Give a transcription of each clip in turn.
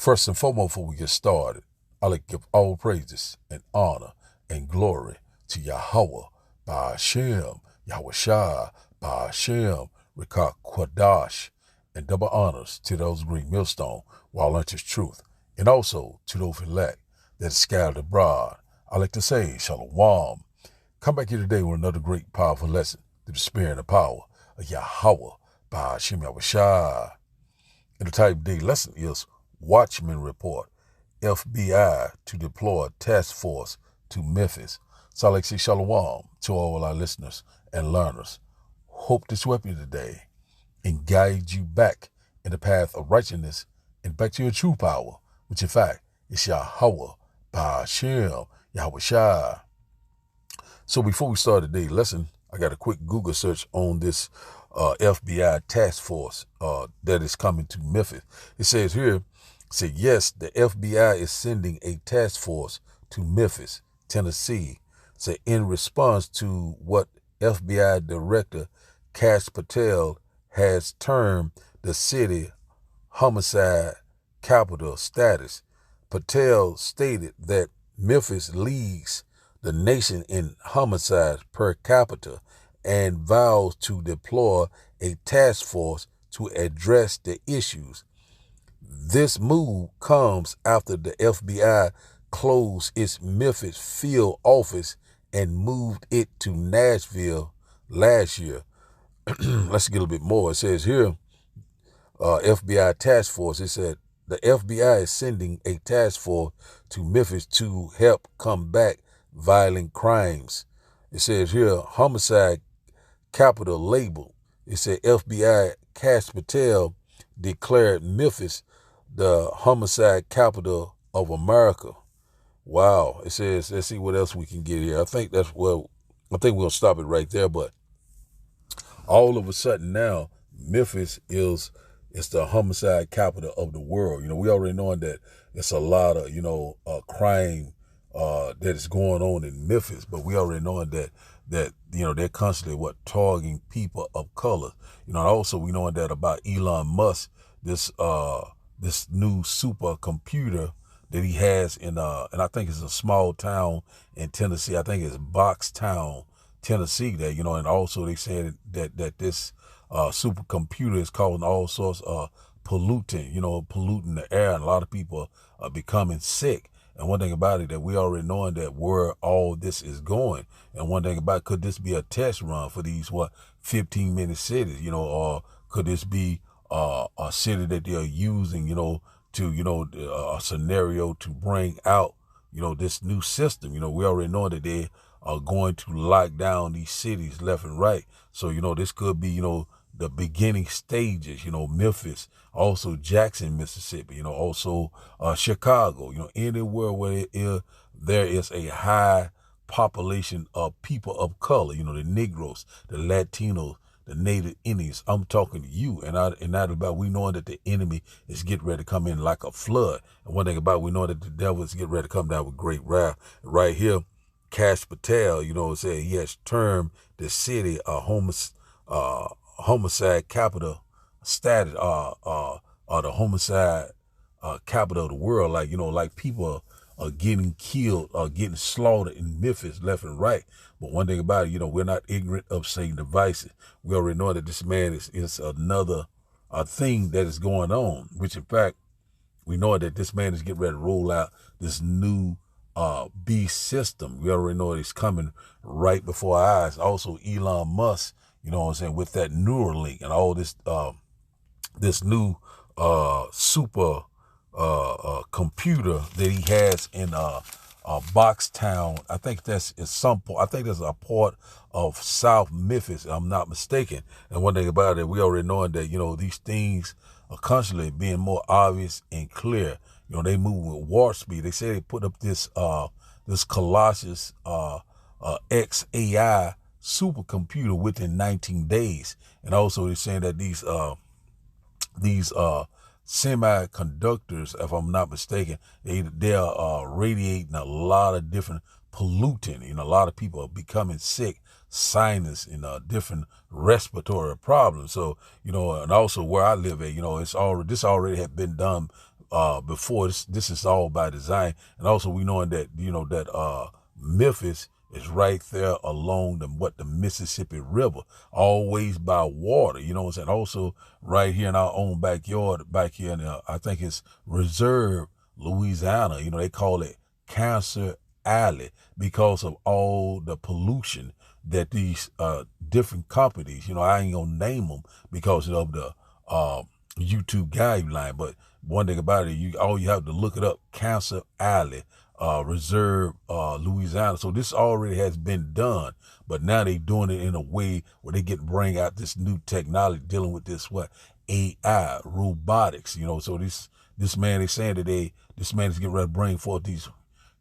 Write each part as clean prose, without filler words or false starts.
First and foremost, before we get started, I'd like to give all praises and honor and glory to Yahweh, Ba'ashem, Yahweh Shai, Ba'ashem, Rikah Kwadash, and double honors to those green millstone, while unto truth, and also to those elect that is scattered abroad. I like to say, Shalom. Come back here today with another great, powerful lesson through the spirit and the power of Yahweh, Ba'ashem, Yahweh Shai. And the type of day lesson is Watchman report, FBI to deploy task force to Memphis. So I like to say shalom to all our listeners and learners. Hope this will help you today and guide you back in the path of righteousness and back to your true power, which in fact is Yahweh, Ba'ashem, Yahweh Shai. So before we start today's lesson, I got a quick Google search on this FBI task force that is coming to Memphis. It says here, yes, the FBI is sending a task force to Memphis, Tennessee. In response to what FBI Director Kash Patel has termed the city homicide capital status. Patel stated that Memphis leads the nation in homicides per capita and vows to deploy a task force to address the issues. This move comes after the FBI closed its Memphis field office and moved it to Nashville last year. Let's get a bit more. It says here, FBI task force. It said the FBI is sending a task force to Memphis to help combat violent crimes. It says here, homicide capital label. It said FBI Kash Patel declared Memphis the homicide capital of America. Wow. It says, let's see what else we can get here. I think we'll stop it right there. But all of a sudden now, Memphis is the homicide capital of the world. We already know that it's a lot of, crime that is going on in Memphis, but we already know that they're constantly targeting people of color. And also we know that about Elon Musk, this new supercomputer that he has in and I think it's a small town in Tennessee. I think it's Boxtown, Tennessee. That and also they said that this supercomputer is causing all sorts of polluting the air, and a lot of people are becoming sick. And one thing about it, that we already knowing that where all this is going. And one thing about it, could this be a test run for these 15-minute cities, or could this be a city that they're using, to a scenario to bring out this new system. We already know that they are going to lock down these cities left and right. So this could be the beginning stages. Memphis, also Jackson, Mississippi. Also Chicago. Anywhere where there is a high population of people of color. The Negroes, the Latinos, the Native Indians. I'm talking to you, and that about we know that the enemy is getting ready to come in like a flood. And one thing about we know that the devil is getting ready to come down with great wrath. Right here, Kash Patel, said he has termed the city a homicide capital status, or the homicide capital of the world. Like people are getting killed or getting slaughtered in Memphis left and right. But one thing about it, we're not ignorant of Satan's devices. We already know that this man is another thing that is going on, which in fact, we know that this man is getting ready to roll out this new beast system. We already know it's coming right before our eyes. Also, Elon Musk, with that Neuralink and all this this new super computer that he has in Boxtown. I think that's a part of South Memphis, if I'm not mistaken. And one thing about it, we already know that these things are constantly being more obvious and clear. They move with warp speed. They say they put up this Colossus XAI supercomputer within 19 days. And also they're saying that these semiconductors, if I'm not mistaken, they are radiating a lot of different pollutant. A lot of people are becoming sick, sinus and different respiratory problems. So, and also where I live at, this already had been done before this is all by design. And also we knowing that, that Memphis is right there along the Mississippi River, always by water, you know what I'm saying? Also right here in our own backyard, back here in I think it's Reserve, Louisiana, they call it Cancer Alley because of all the pollution that these different companies, I ain't gonna name them because of the YouTube guideline, but one thing about it, all you have to look it up, Cancer Alley, Reserve, Louisiana. So this already has been done, but now they doing it in a way where they bring out this new technology dealing with this AI, robotics. So this man is saying that this man is getting ready to bring forth these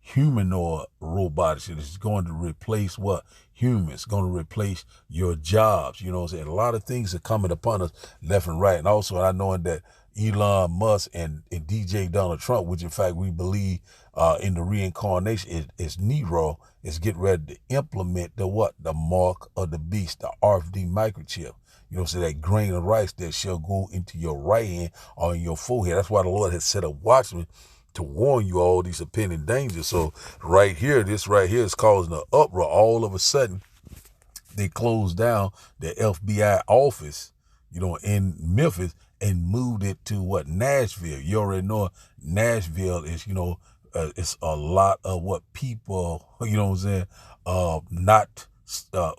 humanoid robotics, and it's going to replace what? Humans, going to replace your jobs. You know what I'm saying? A lot of things are coming upon us left and right. And also, I knowing that Elon Musk and DJ Donald Trump, which in fact we believe in the reincarnation, is Nero, is getting ready to implement the mark of the beast, the RFD microchip. So that grain of rice that shall go into your right hand or in your forehead. That's why the Lord has set up watchmen to warn you all these impending dangers. So this right here is causing an uproar. All of a sudden, they closed down the FBI office, in Memphis and moved it to Nashville. You already know Nashville is, it's a lot of what people, not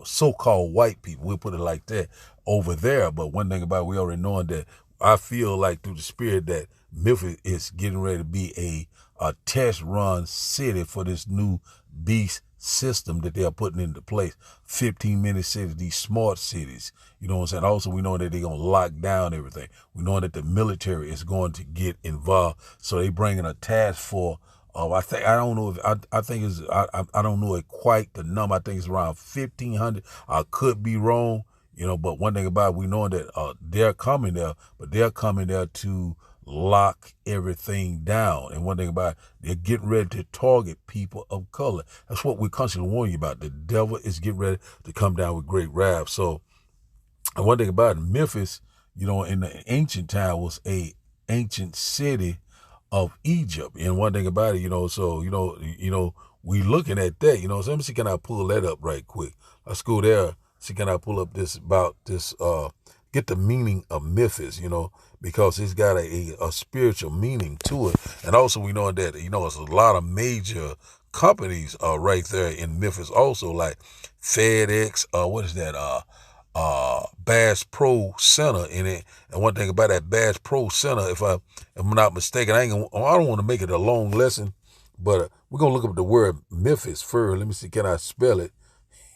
so-called white people, we'll put it like that, over there. But one thing about it, we already knowing that I feel like through the spirit that Memphis is getting ready to be a test run city for this new beast system that they are putting into place. 15-minute cities, these smart cities. You know what I'm saying? Also, we know that they're going to lock down everything. We know that the military is going to get involved. So they bringing a task force. I don't know I don't know quite the number. I think it's around 1,500. I could be wrong, but one thing about it, we know that they're coming there, but they're coming there to lock everything down. And one thing about it, they're getting ready to target people of color. That's what we're constantly warning you about. The devil is getting ready to come down with great wrath. So, and one thing about it, Memphis, in the ancient time was a ancient city of Egypt. And one thing about it, so, we looking at that, so let me see, can I pull that up right quick? Let's go there. See, can I pull up get the meaning of Memphis, because it's got a spiritual meaning to it. And also we know that, it's a lot of major companies right there in Memphis also, like FedEx, what is that, Bass Pro Center in it. And one thing about that Bass Pro Center, if I'm not mistaken, I don't want to make it a long lesson, but we're going to look up the word Memphis first. Let me see, can I spell it?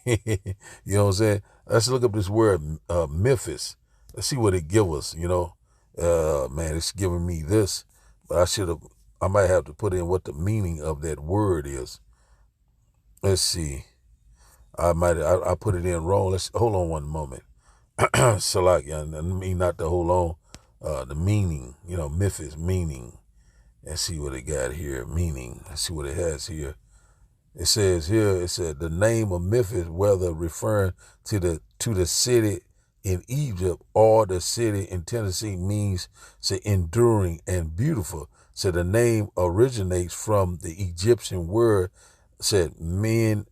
You know what I'm saying? Let's look up this word Memphis. Let's see what it give us, man, it's giving me this, but I might have to put in what the meaning of that word is. Let's see. I put it in wrong. Let's hold on one moment. Salakia, I mean not to hold on. The meaning, Memphis meaning. Let's see what it got here. Meaning. Let's see what it has here. It says here, the name of Memphis, whether referring to the city in Egypt or the city in Tennessee, means enduring and beautiful. So the name originates from the Egyptian word men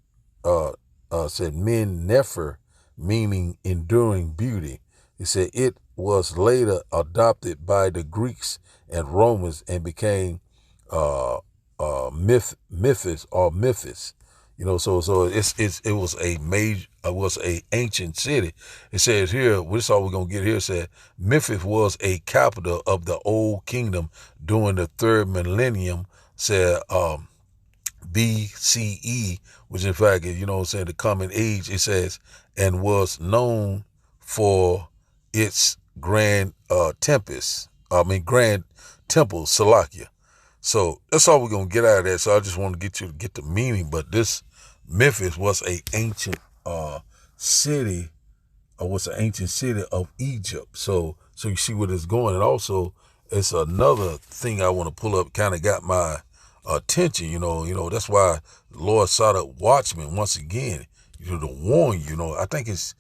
nefer, meaning enduring beauty. It said it was later adopted by the Greeks and Romans and became Memphis or Memphis. So it was a ancient city. It says here, this is all we're gonna get here. It said Memphis was a capital of the old kingdom during the third millennium. Said BCE, which in fact is, the common age. It says, and was known for its grand grand temple, Salakia. So that's all we're going to get out of that. So I just want to get you to get the meaning. But this Memphis was an ancient city, of Egypt. So you see where it's going. And also, it's another thing I want to pull up, kind of got my attention, that's why the Lord sought up Watchman once again, to warn you, I think it's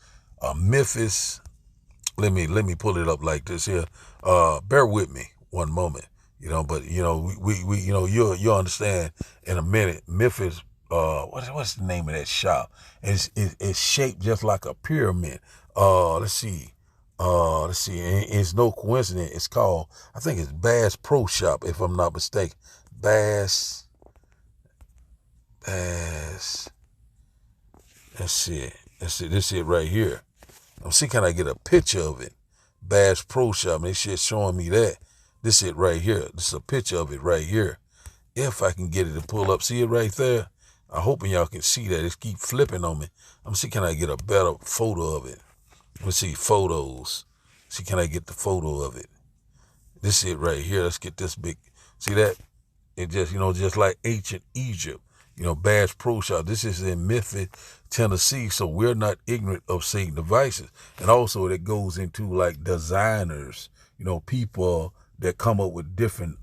Memphis. Let me pull it up like this here. Bear with me one moment. But we you'll understand in a minute. Memphis, what's the name of that shop? It's shaped just like a pyramid. Let's see. It's no coincidence. It's called, I think it's Bass Pro Shop, if I'm not mistaken. Bass. Let's see. This it right here. I'm see, can I get a picture of it? Bass Pro Shop. They shit showing me that. This it right here. This is a picture of it right here. If I can get it to pull up, see it right there? I'm hoping y'all can see that. It keep flipping on me. I'm see, can I get a better photo of it? Let's see, photos. See, can I get the photo of it? This is it right here. Let's get this big. See that? It just, just like ancient Egypt. Bass Pro Shop. This is in Memphis, Tennessee. So we're not ignorant of Satan devices. And also it goes into like designers, people that come up with different,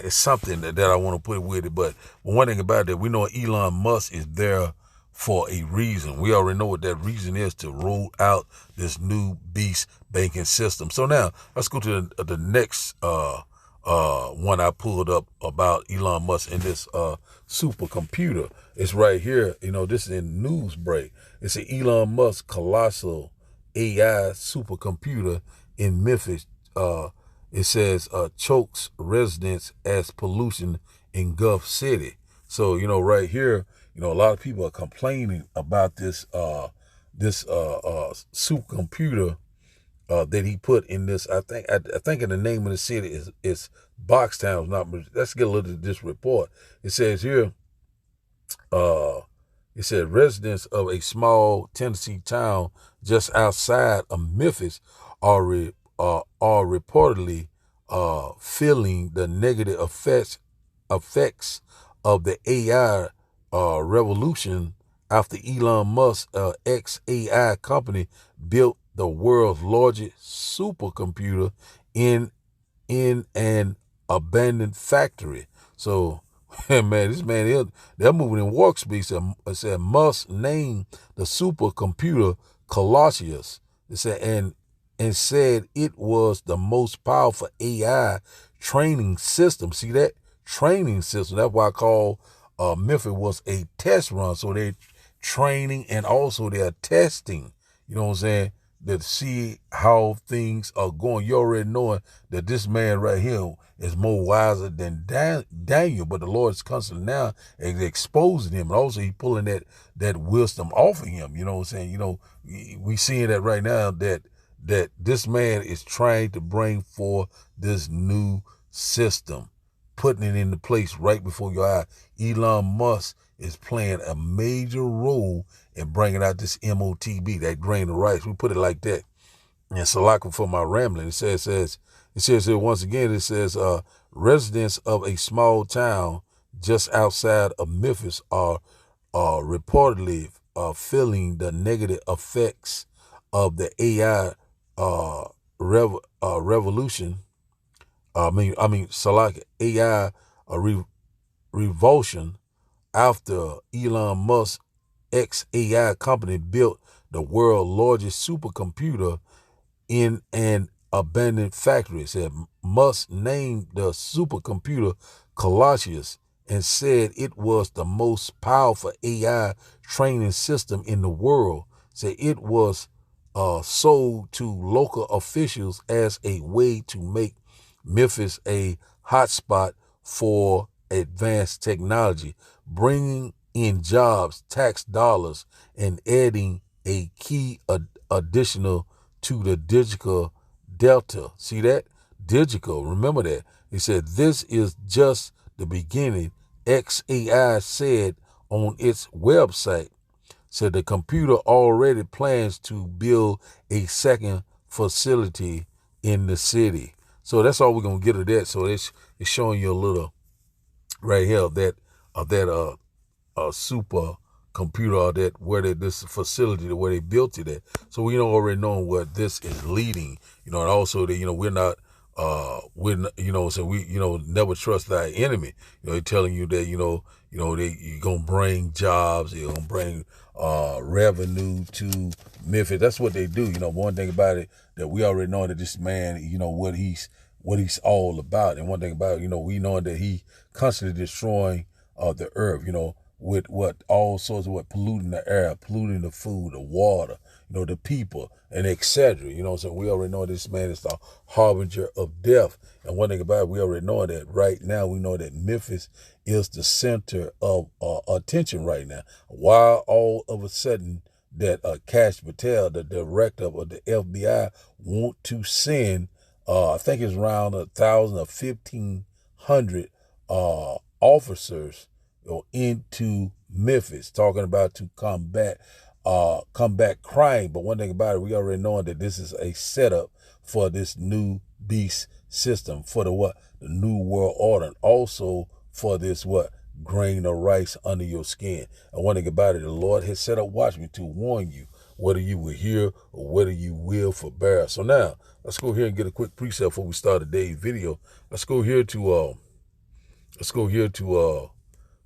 it's something that I want to put with it. But one thing about that, we know Elon Musk is there for a reason. We already know what that reason is, to roll out this new beast banking system. So now let's go to the next one I pulled up about Elon Musk and this supercomputer. It's right here. This is in Newsbreak. It's an Elon Musk colossal AI supercomputer in Memphis. It says chokes residents as pollution in Gulf City. So right here, a lot of people are complaining about this supercomputer that he put in this. I think in the name of the city is Boxtown. Let's get a little of this report. It says here, it said residents of a small Tennessee town just outside of Memphis are reportedly feeling the negative effects of the AI revolution after Elon Musk ex-AI company built the world's largest supercomputer in an abandoned factory. So, man, they're moving in warp speed. It said Musk named the supercomputer Colossus. It said and said it was the most powerful AI training system. See that? Training system. That's why I call Memphis was a test run. So they're training and also they're testing. You know what I'm saying? To see how things are going. You already knowing that this man right here is more wiser than Daniel, but the Lord is constantly now exposing him. And also he pulling that wisdom off of him. You know what I'm saying? We seeing that right now that this man is trying to bring forth this new system, putting it into place right before your eye. Elon Musk is playing a major role in bringing out this MOTB, that grain of rice. We put it like that. And Salaka for my rambling. It says here once again, it says residents of a small town just outside of Memphis are reportedly feeling the negative effects of the AI revolution. Salaka AI revulsion after Elon Musk ex-AI company built the world's largest supercomputer in an abandoned factory. It said Musk named the supercomputer Colossus and said it was the most powerful AI training system in the world. Said it was sold to local officials as a way to make Memphis a hotspot for advanced technology, bringing in jobs, tax dollars, and adding a key additional to the digital delta. See that? Digital, remember that. He said, this is just the beginning, XAI said on its website. Said the computer already plans to build a second facility in the city. So that's all we're going to get of that. So it's showing you a little right here of that super computer, or that where this facility, where they built it at. So we already know what this is leading. And also that we're not when so we never trust thy enemy. They're telling you that you're gonna bring jobs, you're gonna bring revenue to Memphis. That's what they do. One thing about it that we already know that this man, what he's all about. And one thing about it, we know that he constantly destroying the earth. With what all sorts of what polluting the air, polluting the food, the water, the people, and etc. So we already know this man is the harbinger of death. And one thing about it, we already know that right now, we know that Memphis is the center of attention right now. Why all of a sudden that Cash Patel, the director of the FBI, want to send, I think it's around 1,000 or 1,500 officers into Memphis, talking about to combat crime. But one thing about it, we already know that this is a setup for this new beast system, for the new world order, and also for this grain of rice under your skin. And one thing about it, the Lord has set up Watchmen to warn you, whether you will hear or whether you will forbear. So now let's go here and get a quick precept before we start today's video. Let's go here to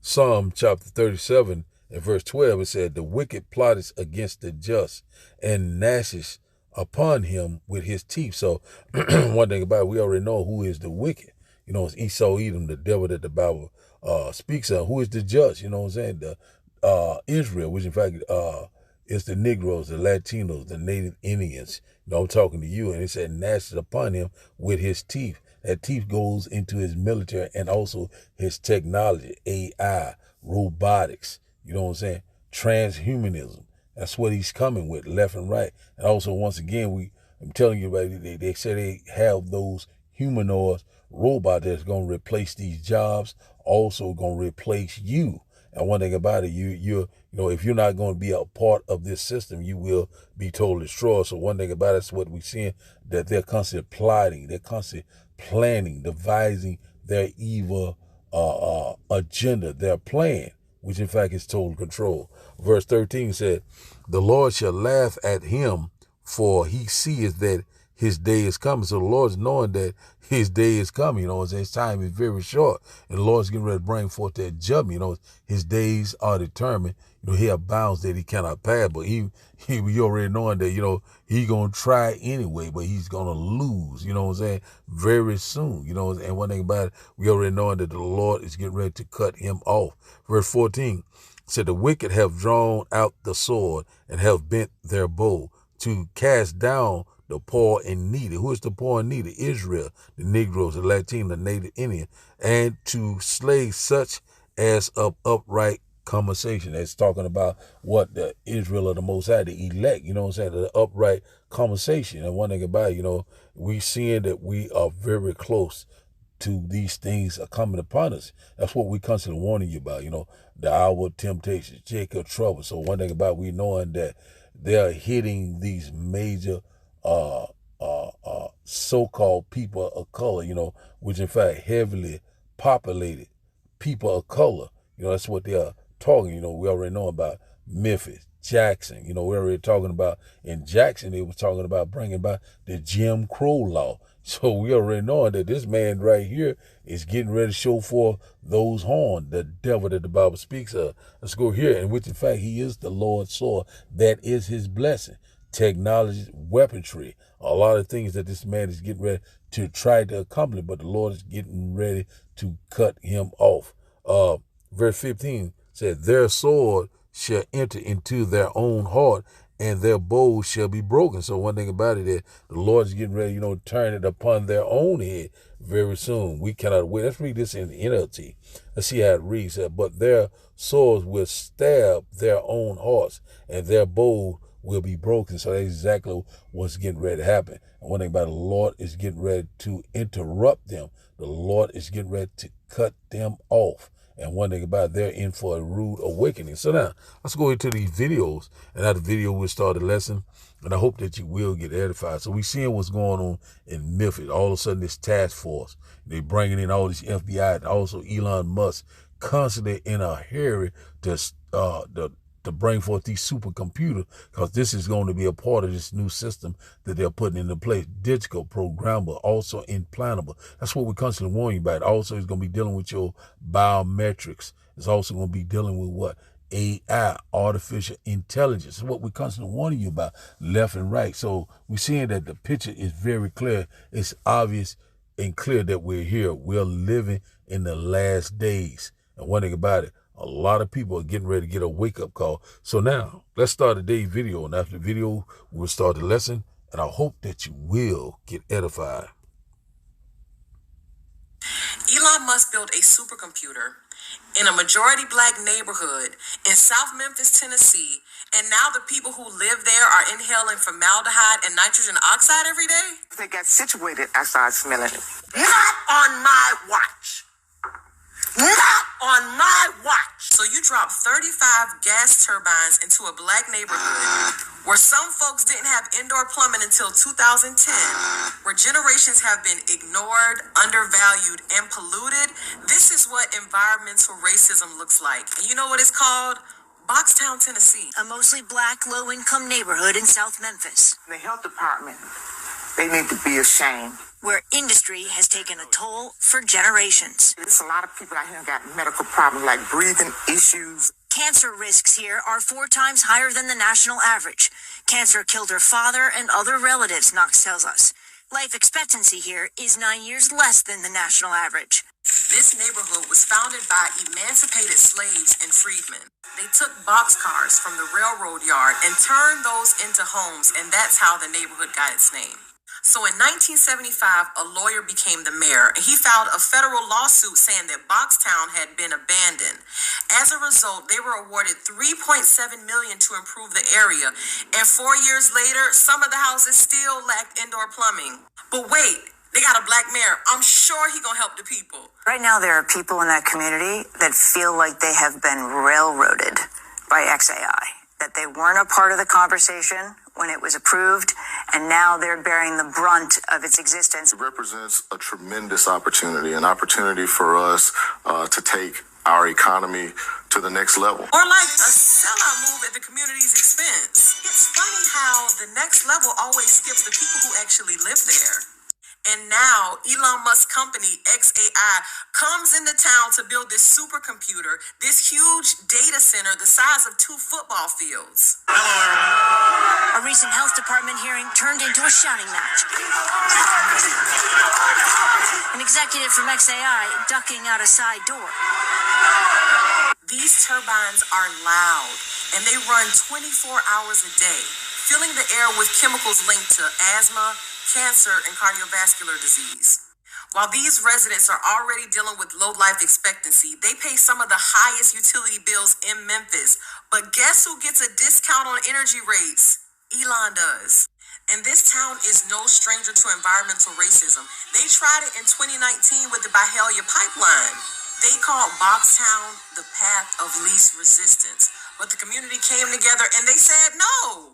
Psalm chapter 37 and verse 12. It said, the wicked plotteth against the just and gnasheth upon him with his teeth. So one thing about it, we already know who is the wicked. It's Esau, Edom, the devil that the Bible speaks of. Who is the just? The Israel, which in fact is the Negroes, the Latinos, the Native Indians. I'm talking to you. And it said gnasheth upon him with his teeth. That teeth goes into his military and also his technology, AI, robotics, transhumanism. That's what he's coming with, left and right. And also, once again, I'm telling you, they say they have those humanoids, robots that's going to replace these jobs, also going to replace you. And one thing about it, if you're not going to be a part of this system, you will be totally destroyed. So one thing about it is what we're seeing, that they're constantly plotting, they're constantly planning, devising their evil agenda, their plan, which in fact is total control. Verse 13 said, the Lord shall laugh at him, for he seeth that his day is coming. So the Lord's knowing that his day is coming. His time is very short. And the Lord's getting ready to bring forth that judgment. His days are determined. He have bounds that he cannot pass. But we already knowing that, he going to try anyway, but he's going to lose, very soon. And one thing about it, we already knowing that the Lord is getting ready to cut him off. Verse 14 said, the wicked have drawn out the sword and have bent their bow to cast down the poor and needy. Who is the poor and needy? Israel, the Negroes, the Latino, the Native Indian, and to slay such as of upright conversation. That's talking about what the Israel of the Most High, the elect, the upright conversation. And one thing about it, we seeing that we are very close to these things are coming upon us. That's what we constantly warning you about, the hour of temptation, Jacob trouble. So one thing about it, we knowing that they're hitting these major so-called people of color, which in fact heavily populated people of color. That's what they are talking. We already know about Memphis, Jackson. We're already talking about in Jackson, they were talking about bringing about the Jim Crow law. So we already know that this man right here is getting ready to show forth those horns, the devil that the Bible speaks of. Let's go here. And which in fact, he is the Lord's sword. That is his blessing. Technology, weaponry, a lot of things that this man is getting ready to try to accomplish, but the Lord is getting ready to cut him off. Verse 15 said, their sword shall enter into their own heart, and their bows shall be broken. So one thing about it is the Lord is getting ready, to turn it upon their own head very soon. We cannot wait. Let's read this in the NLT. Let's see how it reads. But their swords will stab their own hearts, and their bows will be broken. So that's exactly what's getting ready to happen. And one thing about it, the Lord is getting ready to interrupt them. The Lord is getting ready to cut them off. And one thing about it, they're in for a rude awakening. So now, let's go into these videos. And after the video, we'll start the lesson. And I hope that you will get edified. So we're seeing what's going on in Memphis. All of a sudden, this task force, they're bringing in all these FBI, and also Elon Musk, constantly in a hurry to to bring forth these supercomputers, because this is going to be a part of this new system that they're putting into place. Digital, programmable, also implantable. That's what we're constantly warning you about. Also, it's going to be dealing with your biometrics. It's also going to be dealing with what? AI, artificial intelligence. Is what we're constantly warning you about, left and right. So we're seeing that the picture is very clear. It's obvious and clear that we're here. We're living in the last days. And one thing about it, a lot of people are getting ready to get a wake-up call. So now, let's start today's video. And after the video, we'll start the lesson. And I hope that you will get edified. Elon Musk built a supercomputer in a majority black neighborhood in South Memphis, Tennessee, and now the people who live there are inhaling formaldehyde and nitrogen oxide every day? They got situated, I started smelling it. Not on my watch. Not on my watch. So you dropped 35 gas turbines into a black neighborhood where some folks didn't have indoor plumbing until 2010, where generations have been ignored, undervalued, and polluted. This is what environmental racism looks like. And you know what it's called? Boxtown, Tennessee. A mostly black, low-income neighborhood in South Memphis. The health department, they need to be ashamed. Where industry has taken a toll for generations. There's a lot of people out here who got medical problems like breathing issues. Cancer risks here are 4 times higher than the national average. Cancer killed her father and other relatives, Knox tells us. Life expectancy here is 9 years less than the national average. This neighborhood was founded by emancipated slaves and freedmen. They took boxcars from the railroad yard and turned those into homes, and that's how the neighborhood got its name. So in 1975, a lawyer became the mayor, and he filed a federal lawsuit saying that Boxtown had been abandoned. As a result, they were awarded $3.7 million to improve the area, and 4 years later, some of the houses still lacked indoor plumbing. But wait, they got a black mayor. I'm sure he gonna help the people. Right now, there are people in that community that feel like they have been railroaded by XAI, that they weren't a part of the conversation when it was approved, and now they're bearing the brunt of its existence. It represents a tremendous opportunity, an opportunity for us to take our economy to the next level. Or like a sellout move at the community's expense. It's funny how the next level always skips the people who actually live there. And now Elon Musk's company, XAI, comes into town to build this supercomputer, this huge data center the size of 2 football fields. A recent health department hearing turned into a shouting match. An executive from XAI ducking out a side door. These turbines are loud, and they run 24 hours a day, filling the air with chemicals linked to asthma, cancer, and cardiovascular disease. While these residents are already dealing with low life expectancy, they pay some of the highest utility bills in Memphis. But guess who gets a discount on energy rates? Elon does. And this town is no stranger to environmental racism. They tried it in 2019 with the Byhalia pipeline. They called Boxtown the path of least resistance. But the community came together and they said no.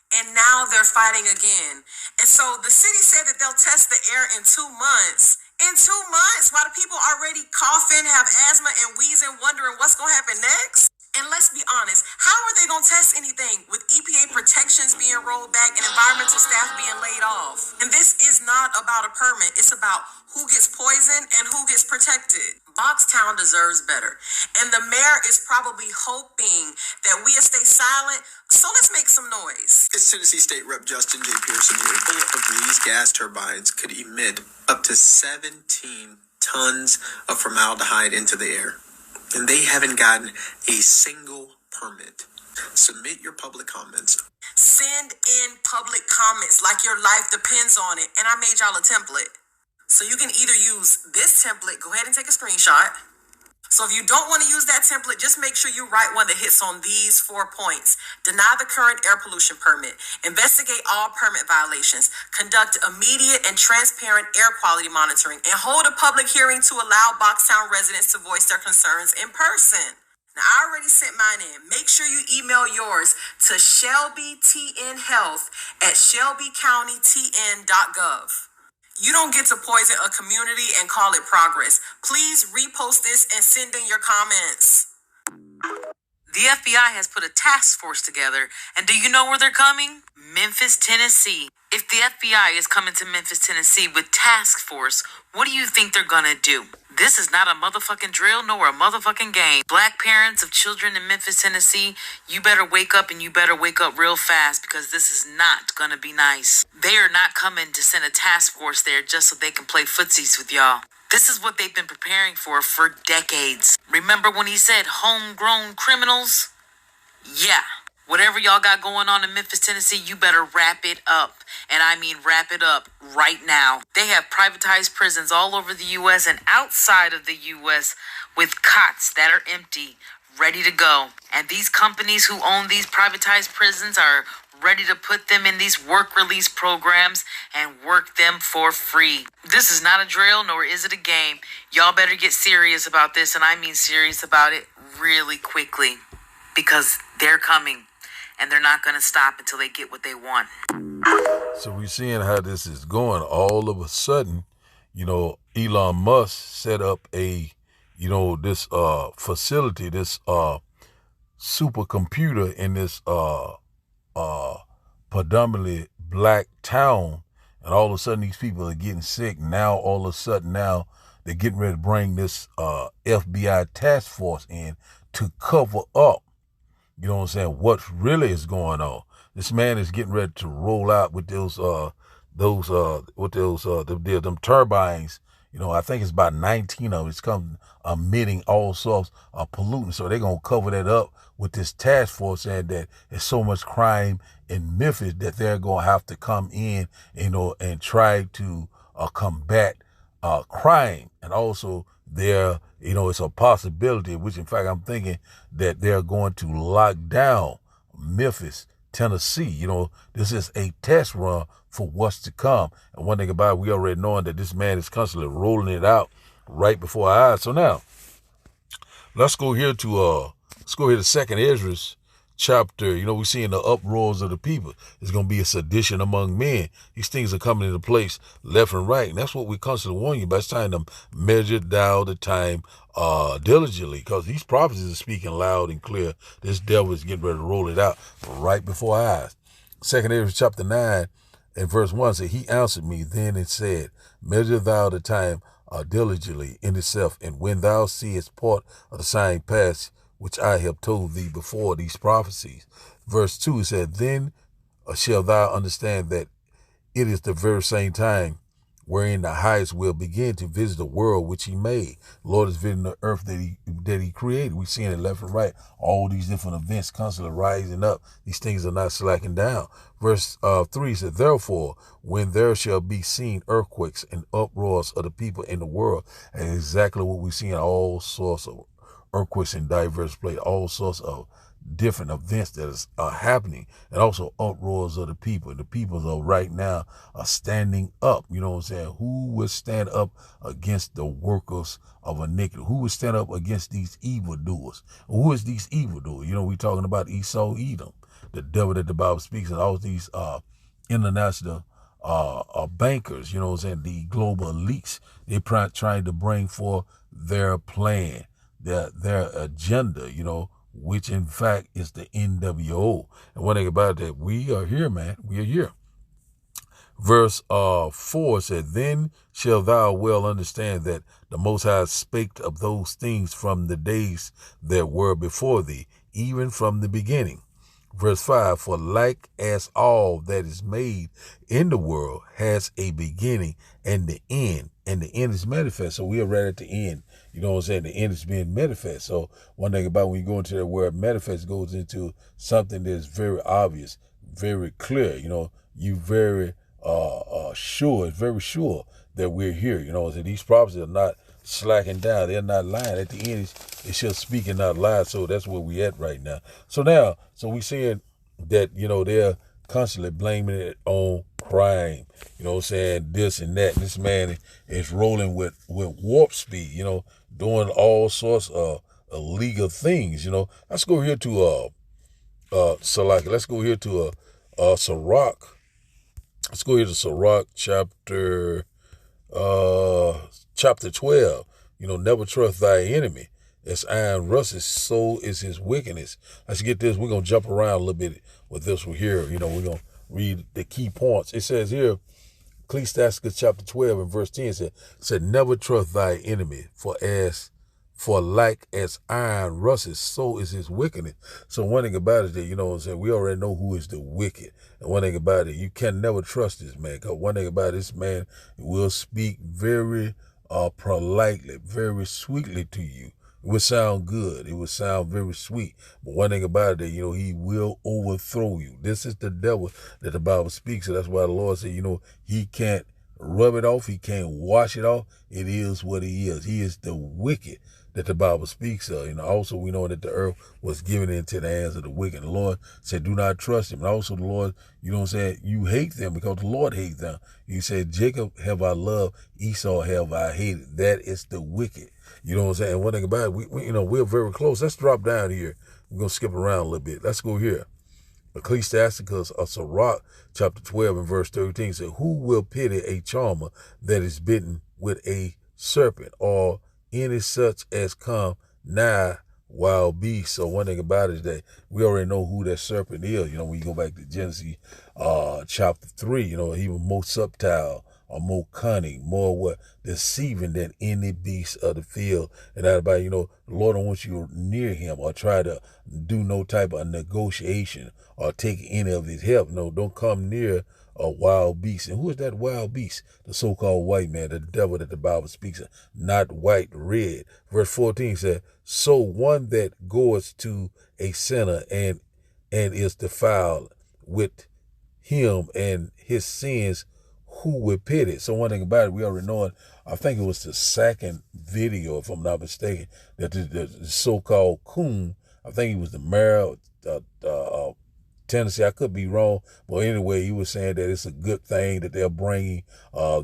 And now they're fighting again. And so the city said that they'll test the air in 2 months. In 2 months, while the people already coughing, have asthma and wheezing, wondering what's going to happen next? And let's be honest, how are they going to test anything with EPA protections being rolled back and environmental staff being laid off? And this is not about a permit. It's about who gets poisoned and who gets protected. Boxtown deserves better. And the mayor is probably hoping that we'll stay silent. So let's make some noise. It's Tennessee State Rep Justin J. Pearson here. Both of these gas turbines could emit up to 17 tons of formaldehyde into the air. And they haven't gotten a single permit. Submit your public comments. Send in public comments like your life depends on it. And I made y'all a template. So you can either use this template, go ahead and take a screenshot. So if you don't want to use that template, just make sure you write one that hits on these 4 points. Deny the current air pollution permit. Investigate all permit violations. Conduct immediate and transparent air quality monitoring. And hold a public hearing to allow Boxtown residents to voice their concerns in person. Now, I already sent mine in. Make sure you email yours to shelbytnhealth@shelbycountytn.gov. You don't get to poison a community and call it progress. Please repost this and send in your comments. The FBI has put a task force together, and do you know where they're coming? Memphis, Tennessee. If the FBI is coming to Memphis, Tennessee with task force, what do you think they're gonna do? This is not a motherfucking drill nor a motherfucking game. Black parents of children in Memphis, Tennessee, you better wake up, and you better wake up real fast, because this is not gonna be nice. They are not coming to send a task force there just so they can play footsies with y'all. This is what they've been preparing for decades. Remember when he said homegrown criminals? Yeah. Whatever y'all got going on in Memphis, Tennessee, you better wrap it up. And I mean wrap it up right now. They have privatized prisons all over the U.S. and outside of the U.S. with cots that are empty, ready to go. And these companies who own these privatized prisons are ready to put them in these work release programs and work them for free. This is not a drill, nor is it a game. Y'all better get serious about this, and I mean serious about it really quickly, because they're coming, and they're not going to stop until they get what they want. So we're seeing how this is going. All of a sudden, Elon Musk set up a, this facility, this supercomputer in this predominantly black town, and all of a sudden these people are getting sick. Now all of a sudden they're getting ready to bring this FBI task force in to cover up, what really is going on. This man is getting ready to roll out with them turbines. I think it's about 19 of them. It's come emitting all sorts of pollutants. So they're going to cover that up with this task force, saying that there's so much crime in Memphis that they're going to have to come in, and try to combat crime. And also it's a possibility, which in fact I'm thinking that they're going to lock down Memphis, Tennessee. This is a test run for what's to come. And one thing about it, we already knowing that this man is constantly rolling it out right before our eyes. So now, let's go here to 2nd Ezra chapter. We're seeing the uproars of the people. There's going to be a sedition among men. These things are coming into place left and right. And that's what we constantly warn you about. It's time to measure down the time diligently, because these prophecies are speaking loud and clear. This devil is getting ready to roll it out right before our eyes. 2nd Ezra chapter 9 and verse 1 said, he answered me then and said, measure thou the time diligently in itself, and when thou seest part of the sign pass, which I have told thee before these prophecies. Verse 2 said, then shall thou understand that it is the very same time wherein the highest will begin to visit the world which he made. Lord is visiting the earth that he created. We're seeing it left and right. All these different events constantly rising up. These things are not slacking down. Verse 3 said, therefore, when there shall be seen earthquakes and uproars of the people in the world, and exactly what we're seeing, all sorts of earthquakes in diverse places, all sorts of different events that are happening, and also uproars of the people. The people are right now are standing up. Who will stand up against the workers of iniquity? Who will stand up against these evildoers? Who is these evildoers? We're talking about Esau, Edom, the devil that the Bible speaks, and all these international bankers, the global elites. They're trying to bring forth their plan, their agenda, which in fact is the NWO. And one thing about it, that we are here, man. We are here. Verse 4 said, then shall thou well understand that the Most High spake of those things from the days that were before thee, even from the beginning. Verse 5, for like as all that is made in the world has a beginning and the end is manifest. So we are right at the end. The end is being manifest. So one thing about when you go into that word manifest, goes into something that is very obvious, very clear. You very sure, it's very sure that we're here. That these prophecies are not slacking down. They're not lying. At the end, it's just speaking, not lying. So that's where we at right now. So we're seeing that, they're constantly blaming it on crime, this and that. This man is rolling with warp speed, doing all sorts of illegal things, Let's go here to Salaki. Let's go here to Sirach. Let's go here to Sirach chapter 12. Never trust thy enemy, as iron rusteth, so is his wickedness. Let's get this. We're going to jump around a little bit with this one here. We're going to read the key points. It says here, Ecclesiastes chapter 12 and verse 10 said, never trust thy enemy, for like as iron rusteth, so is his wickedness. So one thing about it is that, we already know who is the wicked. And one thing about it, you can never trust this man. Because one thing about this man will speak very politely, very sweetly to you. It would sound good. It would sound very sweet. But one thing about it, he will overthrow you. This is the devil that the Bible speaks of. That's why the Lord said, he can't rub it off. He can't wash it off. It is what he is. He is the wicked that the Bible speaks of. Also we know that the earth was given into the hands of the wicked. The Lord said, do not trust him. And also the Lord, you hate them because the Lord hates them. You said, Jacob have I loved, Esau have I hated. That is the wicked. You know what I'm saying? And one thing about it, we're very close. Let's drop down here. We're going to skip around a little bit. Let's go here. Ecclesiasticus of Sirach, chapter 12 and verse 13 says, who will pity a charmer that is bitten with a serpent, or any such as come nigh wild beasts? So one thing about it is that we already know who that serpent is. When you go back to Genesis chapter 3, he was more subtle or more cunning, more deceiving than any beast of the field. And everybody, the Lord don't want you near him or try to do no type of negotiation or take any of his help. No, don't come near a wild beast. And who is that wild beast? The so-called white man, the devil that the Bible speaks of, not white, red. Verse 14 said, so one that goeth to a sinner and is defiled with him and his sins, who would pity? So one thing about it, we already know it. I think it was the second video, if I'm not mistaken, that the so-called coon, I think he was the mayor of Tennessee. I could be wrong, but anyway, he was saying that it's a good thing that they're bringing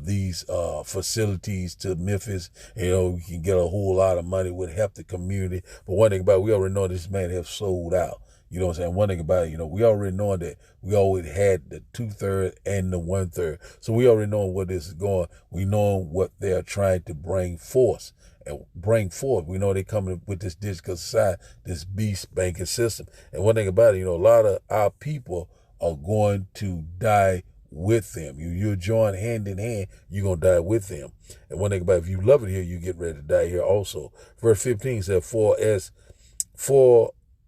these facilities to Memphis. We can get a whole lot of money, would help the community. But one thing about it, we already know this man has sold out. You know what I'm saying? One thing about it, we already know that we always had the 2/3 and the 1/3. So we already know where this is going. We know what they're trying to bring forth. We know they're coming with this digital society, this beast banking system. And one thing about it, a lot of our people are going to die with them. You join hand in hand, you're going to die with them. And one thing about it, if you love it here, you get ready to die here also. Verse 15 says,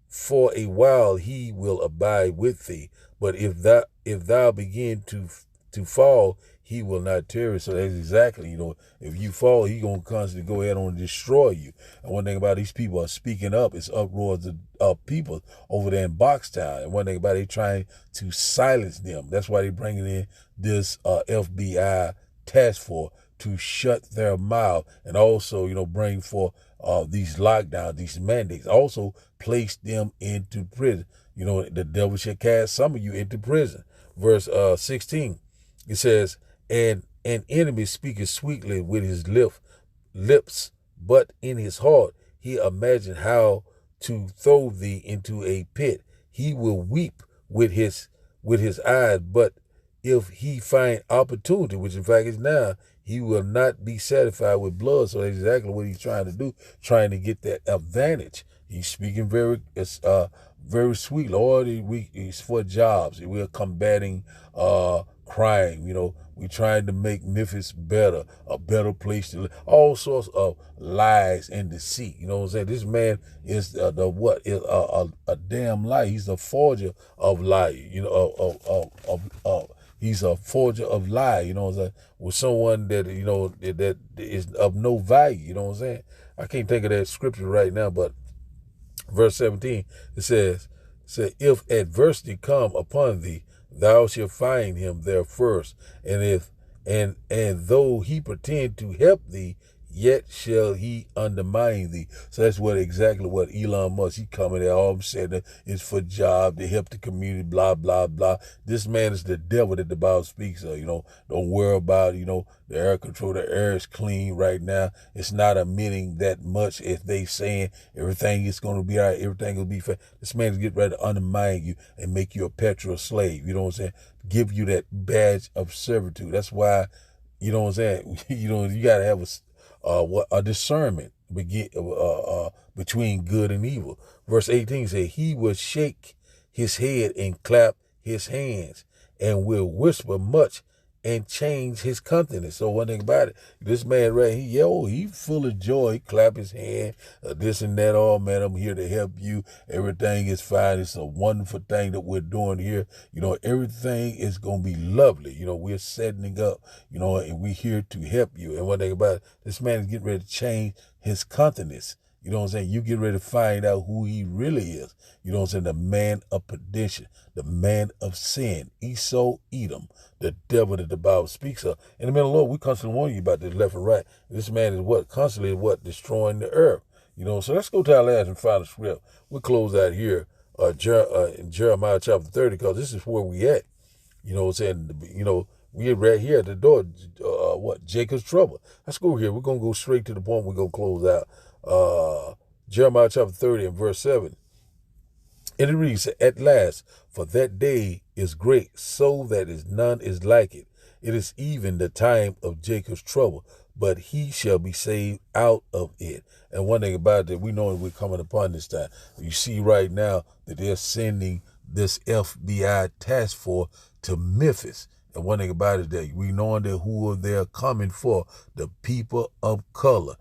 for a while he will abide with thee, but if thou begin to fall, he will not tarry. So that's exactly, if you fall, he gonna constantly go ahead and destroy you. And one thing about these people are speaking up, it's uproars of people over there in Boxtown. And one thing about it, they trying to silence them. That's why they bringing in this FBI task force to shut their mouth, and also, bring forth these lockdowns, these mandates. Also place them into prison. The devil shall cast some of you into prison. Verse 16, it says, and an enemy speaketh sweetly with his lips, but in his heart he imagine how to throw thee into a pit. He will weep with his eyes, but if he find opportunity, which in fact is now, he will not be satisfied with blood. So that's exactly what he's trying to do, trying to get that advantage. He's speaking very sweet. Lord, he's for jobs. We're combating crime. We're trying to make Memphis better, a better place to live. All sorts of lies and deceit. You know what I'm saying? This man is a damn lie. He's a forger of lies. He's a forger of lies. With someone that that is of no value. You know what I'm saying? I can't think of that scripture right now, but verse 17 it says, if adversity come upon thee, thou shalt find him there first, and though he pretend to help thee, yet shall he undermine thee. So that's exactly what Elon Musk, he coming there all saying is for job, to help the community, blah, blah, blah. This man is the devil that the Bible speaks of. Don't worry about, the air control. The air is clean right now. It's not emitting that much if they saying everything is going to be all right, everything will be fair. This man is getting ready to undermine you and make you a petrol slave. You know what I'm saying? Give you that badge of servitude. That's why, you know what I'm saying? You got to have a discernment between good and evil. Verse 18 says, he will shake his head and clap his hands and will whisper much and change his countenance. So one thing about it, this man right here, he full of joy. He clap his hand, this and that. Oh man, I'm here to help you. Everything is fine. It's a wonderful thing that we're doing here. Everything is going to be lovely. We're setting up, and we're here to help you. And one thing about it, this man is getting ready to change his countenance. You know what I'm saying? You get ready to find out who he really is. You know what I'm saying? The man of perdition, the man of sin, Esau, Edom, the devil that the Bible speaks of. In the middle of the Lord, we constantly warn you about this left and right. This man is constantly destroying the earth. So let's go to our last and final script. We'll close out here in Jeremiah chapter 30, because this is where we at. You know what I'm saying? We're right here at the door. Jacob's trouble. Let's go here. We're going to go straight to the point. We're going to close out. Jeremiah chapter 30 and verse 7. And it reads, at last, for that day is great, so that none is like it. It is even the time of Jacob's trouble, but he shall be saved out of it. And one thing about it, we know we're coming upon this time. You see right now that they're sending this FBI task force to Memphis. And one thing about it, that we know that who they're coming for, the people of color,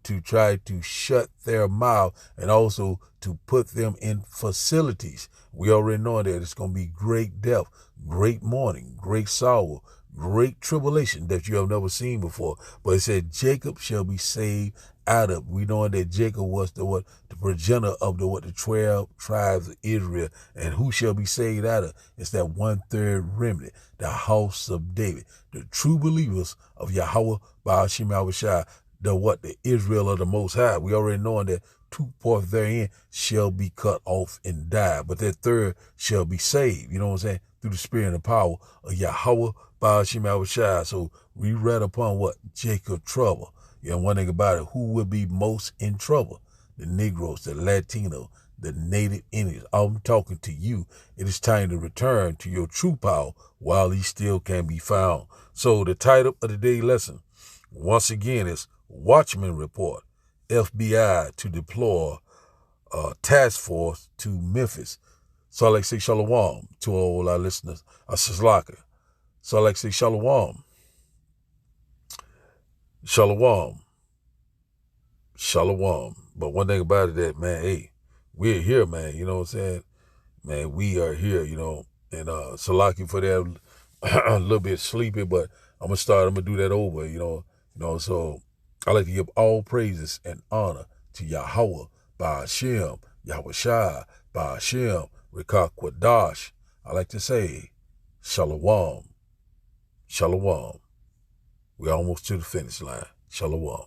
to try to shut their mouth and also to put them in facilities. We already know that it's going to be great death, great mourning, great sorrow, great tribulation that you have never seen before. But it said Jacob shall be saved out of. We know that Jacob was the progenitor of the 12 tribes of Israel. And who shall be saved out of? It's that 1/3 remnant, the house of David, the true believers of Yahweh Ba'ashim Yahushua, the Israel of the Most High. We already know that 2/4 therein shall be cut off and die, but that third shall be saved. You know what I'm saying? Through the spirit and the power of Yahweh Ba'ashim Yahushua. So we read upon Jacob trouble. One thing about it, who will be most in trouble? The Negroes, the Latino, the Native Indians. I'm talking to you. It is time to return to your true power while he still can be found. So the title of the day lesson, once again, is Watchman Report. FBI to deploy task force to Memphis. So I like to say shalom to all our listeners. Sislaka. So I like to say shalom. Shalom. Shalom. But one thing about it that, man, hey, we're here, man. You know what I'm saying? Man, we are here, and Salaki for that a little bit sleepy, but I'm gonna do that over, so I like to give all praises and honor to Yahweh, Ba'ashem, Yahushua, Ba'ashem, Rikah Kwadash. I like to say, Shalom. Shalom. We're almost to the finish line. Shalom.